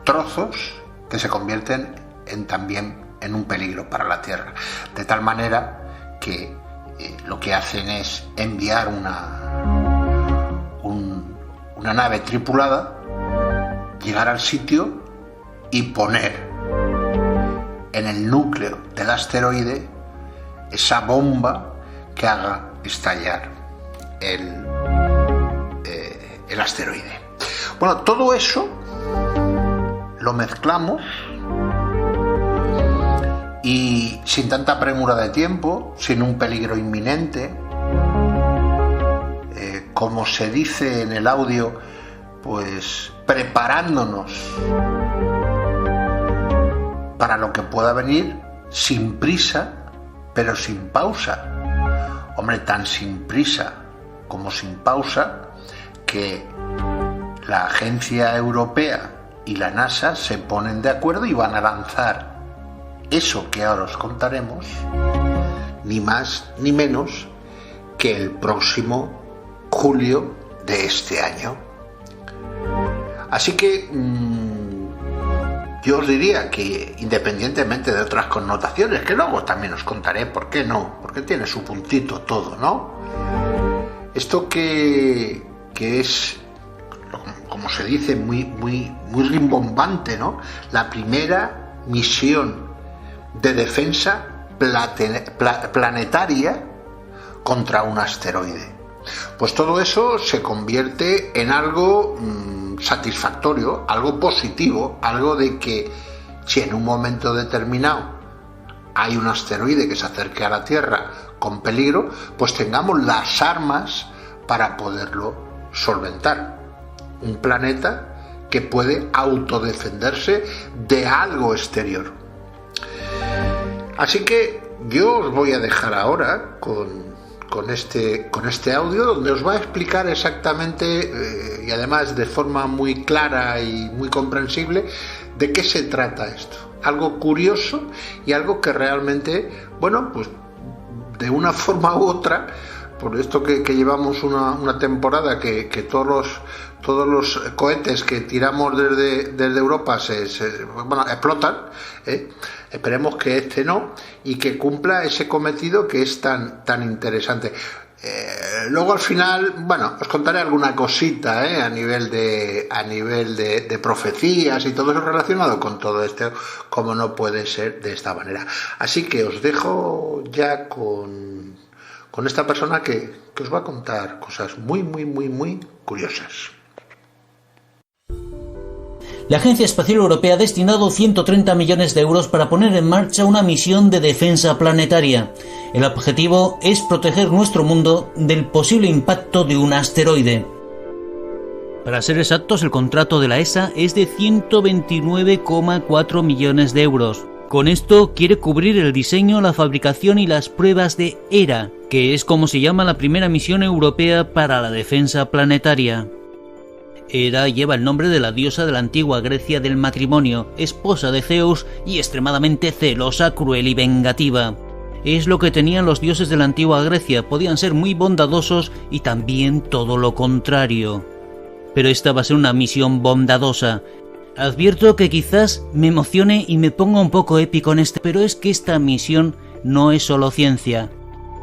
trozos que se convierten también en un peligro para la Tierra, de tal manera que lo que hacen es enviar una nave tripulada, llegar al sitio y poner en el núcleo del asteroide esa bomba que haga estallar el asteroide. Bueno, todo eso lo mezclamos y sin tanta premura de tiempo, sin un peligro inminente, como se dice en el audio, pues preparándonos para lo que pueda venir, sin prisa, pero sin pausa. Hombre, tan sin prisa como sin pausa que la Agencia Europea y la NASA se ponen de acuerdo y van a lanzar eso que ahora os contaremos, ni más ni menos que el próximo julio de este año. Así que yo os diría que, independientemente de otras connotaciones, que luego también os contaré por qué no, porque tiene su puntito todo, ¿no? Esto que es, como se dice, muy rimbombante, ¿no? La primera misión de defensa planetaria contra un asteroide. Pues todo eso se convierte en algo satisfactorio, algo positivo, algo de que si en un momento determinado hay un asteroide que se acerque a la Tierra con peligro, pues tengamos las armas para poderlo solventar. Un planeta que puede autodefenderse de algo exterior. Así que yo os voy a dejar ahora con este audio, donde os va a explicar exactamente y además de forma muy clara y muy comprensible de qué se trata esto. Algo curioso y algo que realmente, bueno, pues de una forma u otra, por esto que llevamos una temporada que todos los cohetes que tiramos desde Europa explotan, esperemos que este no, y que cumpla ese cometido que es tan interesante. Luego al final, bueno, os contaré alguna cosita a nivel de profecías y todo eso relacionado con todo esto, como no puede ser de esta manera. Así que os dejo ya con esta persona que os va a contar cosas muy curiosas. La Agencia Espacial Europea ha destinado 130 millones de euros para poner en marcha una misión de defensa planetaria. El objetivo es proteger nuestro mundo del posible impacto de un asteroide. Para ser exactos, el contrato de la ESA es de 129,4 millones de euros. Con esto quiere cubrir el diseño, la fabricación y las pruebas de Hera, que es como se llama la primera misión europea para la defensa planetaria. Hera lleva el nombre de la diosa de la antigua Grecia del matrimonio, esposa de Zeus y extremadamente celosa, cruel y vengativa. Es lo que tenían los dioses de la antigua Grecia, podían ser muy bondadosos y también todo lo contrario. Pero esta va a ser una misión bondadosa. Advierto que quizás me emocione y me ponga un poco épico en pero es que esta misión no es solo ciencia.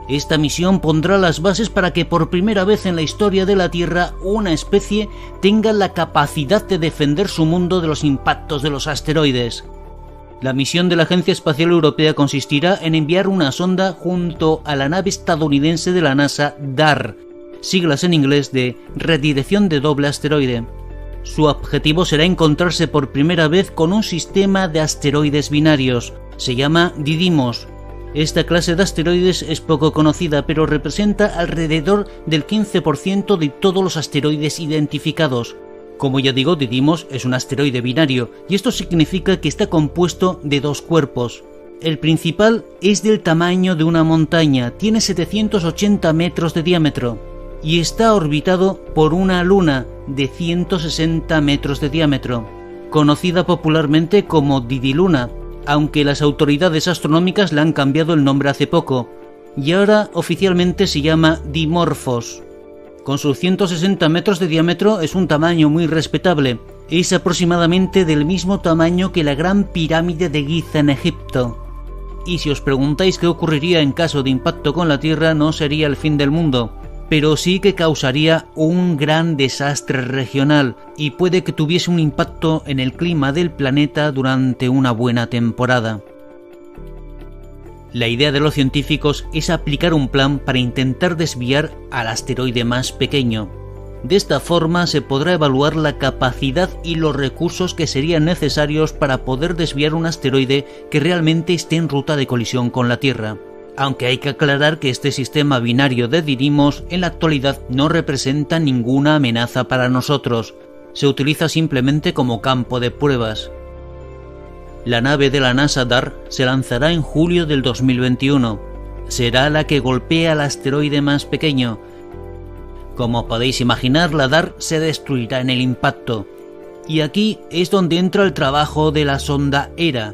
Esta misión pondrá las bases para que por primera vez en la historia de la Tierra una especie tenga la capacidad de defender su mundo de los impactos de los asteroides. La misión de la Agencia Espacial Europea consistirá en enviar una sonda junto a la nave estadounidense de la NASA DAR, siglas en inglés de Redirección de Doble Asteroide. Su objetivo será encontrarse por primera vez con un sistema de asteroides binarios. Se llama Didymos. Esta clase de asteroides es poco conocida, pero representa alrededor del 15% de todos los asteroides identificados. Como ya digo, Didymos es un asteroide binario, y esto significa que está compuesto de dos cuerpos. El principal es del tamaño de una montaña, tiene 780 metros de diámetro, y está orbitado por una luna de 160 metros de diámetro, conocida popularmente como Didiluna, aunque las autoridades astronómicas le han cambiado el nombre hace poco, y ahora oficialmente se llama Dimorphos. Con sus 160 metros de diámetro es un tamaño muy respetable, es aproximadamente del mismo tamaño que la Gran Pirámide de Giza en Egipto. Y si os preguntáis qué ocurriría en caso de impacto con la Tierra, no sería el fin del mundo, pero sí que causaría un gran desastre regional y puede que tuviese un impacto en el clima del planeta durante una buena temporada. La idea de los científicos es aplicar un plan para intentar desviar al asteroide más pequeño. De esta forma se podrá evaluar la capacidad y los recursos que serían necesarios para poder desviar un asteroide que realmente esté en ruta de colisión con la Tierra. Aunque hay que aclarar que este sistema binario de Didymos en la actualidad no representa ninguna amenaza para nosotros, se utiliza simplemente como campo de pruebas. La nave de la NASA DART se lanzará en julio del 2021. Será la que golpea al asteroide más pequeño. Como podéis imaginar, la DART se destruirá en el impacto. Y aquí es donde entra el trabajo de la sonda ERA,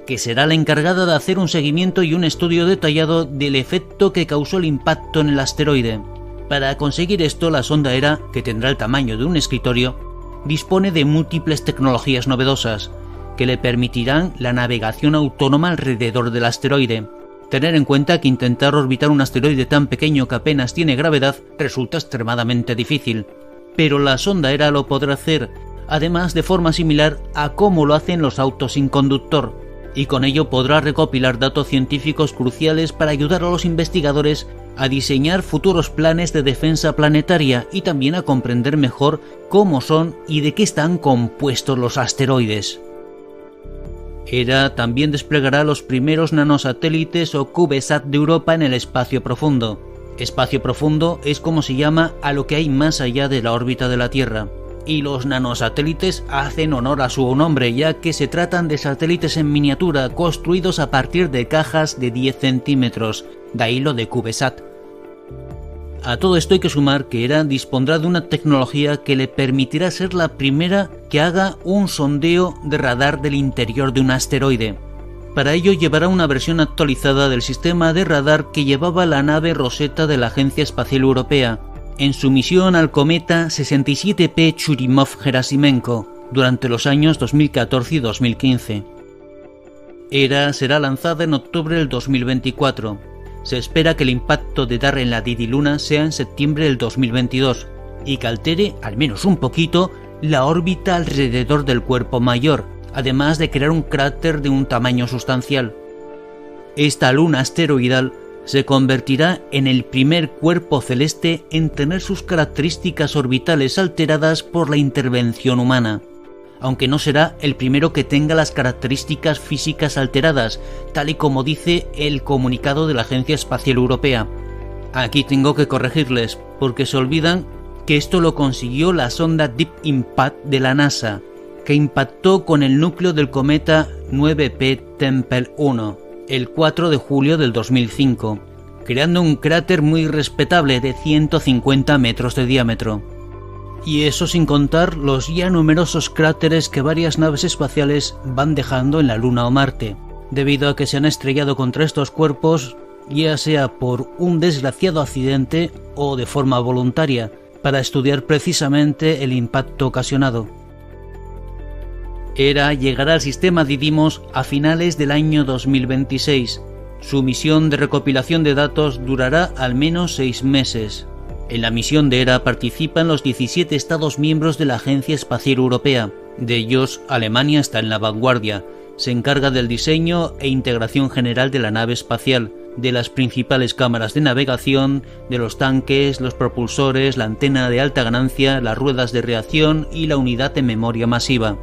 que será la encargada de hacer un seguimiento y un estudio detallado del efecto que causó el impacto en el asteroide. Para conseguir esto, la sonda ERA, que tendrá el tamaño de un escritorio, dispone de múltiples tecnologías novedosas, que le permitirán la navegación autónoma alrededor del asteroide. Tener en cuenta que intentar orbitar un asteroide tan pequeño que apenas tiene gravedad resulta extremadamente difícil, pero la sonda ERA lo podrá hacer, además de forma similar a cómo lo hacen los autos sin conductor, y con ello podrá recopilar datos científicos cruciales para ayudar a los investigadores a diseñar futuros planes de defensa planetaria y también a comprender mejor cómo son y de qué están compuestos los asteroides. ERA también desplegará los primeros nanosatélites o CubeSat de Europa en el espacio profundo. Espacio profundo es como se llama a lo que hay más allá de la órbita de la Tierra. Y los nanosatélites hacen honor a su nombre, ya que se tratan de satélites en miniatura construidos a partir de cajas de 10 centímetros, de ahí lo de CubeSat. A todo esto hay que sumar que ERA dispondrá de una tecnología que le permitirá ser la primera que haga un sondeo de radar del interior de un asteroide. Para ello llevará una versión actualizada del sistema de radar que llevaba la nave Rosetta de la Agencia Espacial Europea en su misión al cometa 67P Churyumov-Gerasimenko durante los años 2014 y 2015. ERA será lanzada en octubre del 2024. Se espera que el impacto de DART en la Didiluna sea en septiembre del 2022 y que altere, al menos un poquito, la órbita alrededor del cuerpo mayor, además de crear un cráter de un tamaño sustancial. Esta luna asteroidal se convertirá en el primer cuerpo celeste en tener sus características orbitales alteradas por la intervención humana, aunque no será el primero que tenga las características físicas alteradas, tal y como dice el comunicado de la Agencia Espacial Europea. Aquí tengo que corregirles, porque se olvidan que esto lo consiguió la sonda Deep Impact de la NASA, que impactó con el núcleo del cometa 9P Tempel 1, el 4 de julio del 2005, creando un cráter muy respetable de 150 metros de diámetro. Y eso sin contar los ya numerosos cráteres que varias naves espaciales van dejando en la Luna o Marte, debido a que se han estrellado contra estos cuerpos, ya sea por un desgraciado accidente o de forma voluntaria, para estudiar precisamente el impacto ocasionado. ERA llegará al sistema Didymos a finales del año 2026. Su misión de recopilación de datos durará al menos 6 meses. En la misión de ERA participan los 17 Estados miembros de la Agencia Espacial Europea. De ellos, Alemania está en la vanguardia. Se encarga del diseño e integración general de la nave espacial, de las principales cámaras de navegación, de los tanques, los propulsores, la antena de alta ganancia, las ruedas de reacción y la unidad de memoria masiva.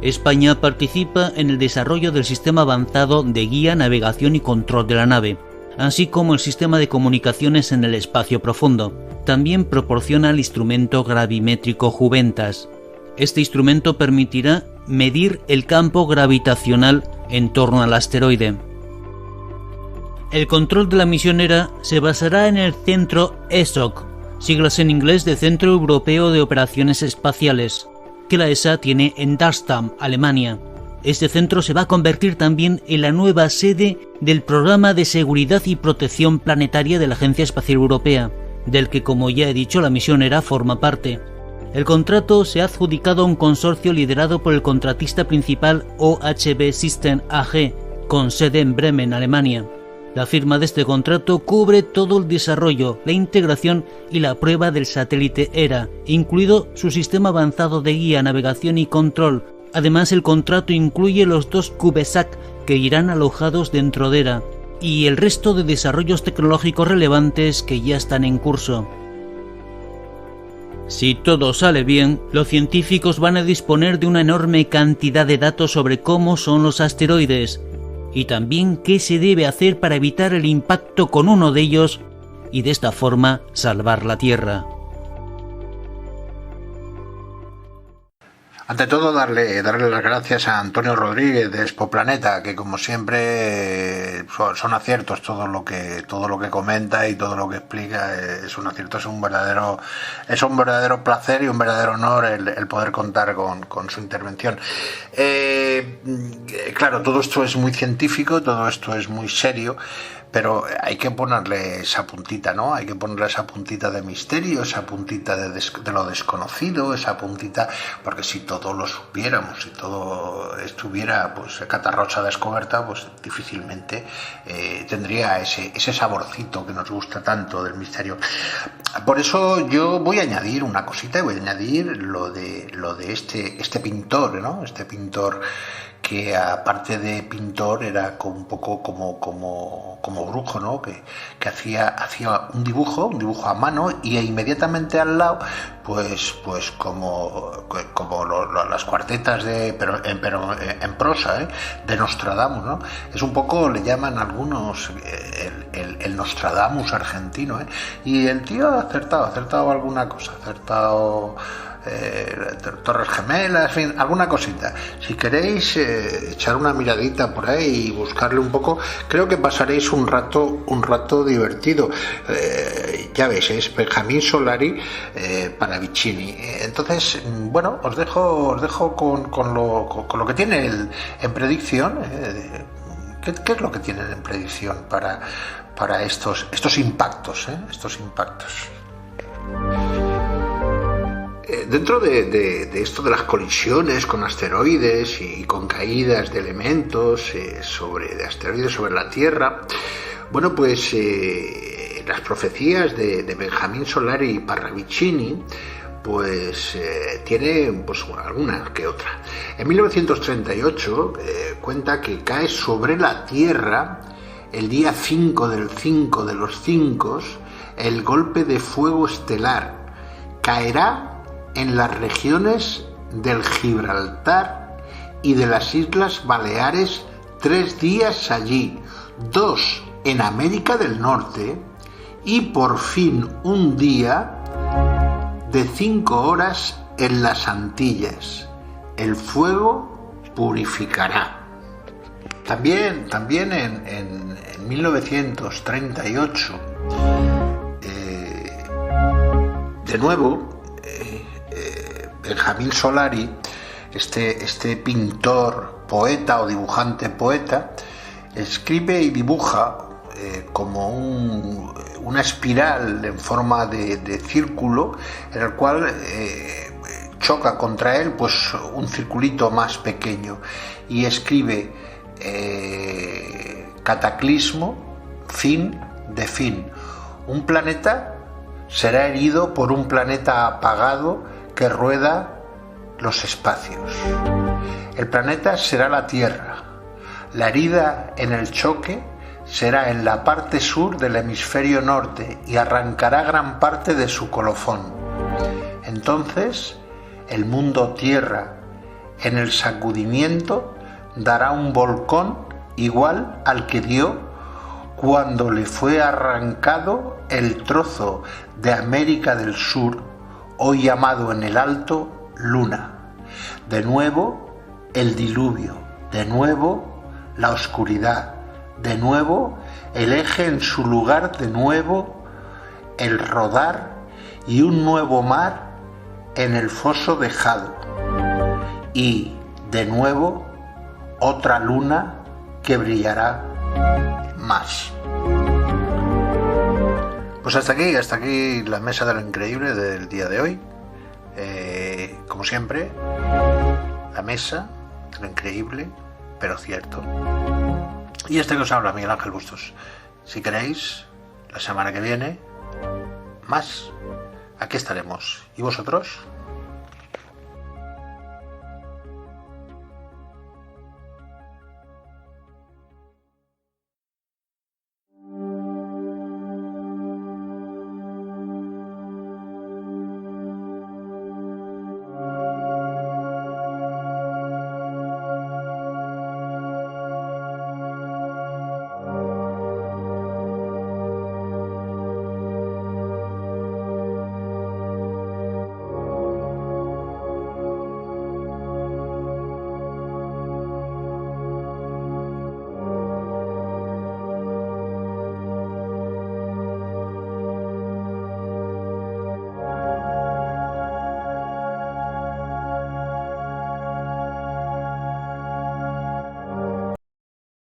España participa en el desarrollo del sistema avanzado de guía, navegación y control de la nave, así como el sistema de comunicaciones en el espacio profundo. También proporciona el instrumento gravimétrico Juventas. Este instrumento permitirá medir el campo gravitacional en torno al asteroide. El control de la misión ERA se basará en el centro ESOC, siglas en inglés de Centro Europeo de Operaciones Espaciales, que la ESA tiene en Darmstadt, Alemania. Este centro se va a convertir también en la nueva sede del Programa de Seguridad y Protección Planetaria de la Agencia Espacial Europea, del que, como ya he dicho, la misión ERA forma parte. El contrato se ha adjudicado a un consorcio liderado por el contratista principal OHB System AG, con sede en Bremen, Alemania. La firma de este contrato cubre todo el desarrollo, la integración y la prueba del satélite ERA, incluido su sistema avanzado de guía, navegación y control. Además, el contrato incluye los 2 CubeSat que irán alojados dentro de ERA y el resto de desarrollos tecnológicos relevantes que ya están en curso. Si todo sale bien, los científicos van a disponer de una enorme cantidad de datos sobre cómo son los asteroides y también qué se debe hacer para evitar el impacto con uno de ellos y de esta forma salvar la Tierra. Ante todo, darle las gracias a Antonio Rodríguez de Expoplaneta, que como siempre son aciertos todo lo que comenta y todo lo que explica es un acierto, es un verdadero placer y un verdadero honor el poder contar con su intervención. Claro, todo esto es muy científico, todo esto es muy serio, pero hay que ponerle esa puntita, ¿no? Hay que ponerle esa puntita de misterio, esa puntita de lo desconocido, esa puntita, porque si todo lo supiéramos, si todo estuviera pues catarrocha descubierta, pues difícilmente tendría ese saborcito que nos gusta tanto del misterio. Por eso yo voy a añadir una cosita, voy a añadir lo de este pintor, ¿no? Este pintor que aparte de pintor era un poco como brujo, ¿no? Que hacía un dibujo a mano y inmediatamente al lado pues como las cuartetas pero en prosa, de Nostradamus, ¿no? Es un poco, le llaman algunos el Nostradamus argentino, y el tío ha acertado alguna cosa, Torres Gemelas, en fin, alguna cosita. Si queréis echar una miradita por ahí y buscarle un poco, creo que pasaréis un rato divertido. Ya veis, es Benjamín Solari para Vicini. Entonces, bueno, os dejo con lo que tiene él en predicción. ¿Qué es lo que tiene en predicción para estos impactos? Estos impactos. Dentro de esto de las colisiones con asteroides y con caídas de elementos de asteroides sobre la Tierra, bueno, pues las profecías de Benjamín Solari y Parravicini pues tiene pues alguna que otra. En 1938 cuenta que cae sobre la Tierra el día 5 del 5 de los 5 el golpe de fuego estelar. Caerá en las regiones del Gibraltar y de las Islas Baleares 3 días allí, 2 en América del Norte y por fin un día de 5 horas en las Antillas. El fuego purificará. También en 1938, de nuevo, Benjamín Solari, este pintor, poeta o dibujante poeta, escribe y dibuja como una espiral en forma de círculo, en el cual choca contra él pues un circulito más pequeño y escribe cataclismo, fin de fin. Un planeta será herido por un planeta apagado que rueda los espacios. El planeta será la Tierra. La herida en el choque será en la parte sur del hemisferio norte y arrancará gran parte de su colofón. Entonces, el mundo Tierra, en el sacudimiento, dará un volcón igual al que dio cuando le fue arrancado el trozo de América del Sur, hoy llamado en el alto Luna. De nuevo el diluvio, de nuevo la oscuridad, de nuevo el eje en su lugar, de nuevo el rodar y un nuevo mar en el foso dejado. Y de nuevo otra luna que brillará más. Pues hasta aquí la mesa de lo increíble del día de hoy. Como siempre, la mesa, lo increíble, pero cierto. Y este que os habla, Miguel Ángel Bustos. Si queréis, la semana que viene, más. Aquí estaremos. ¿Y vosotros?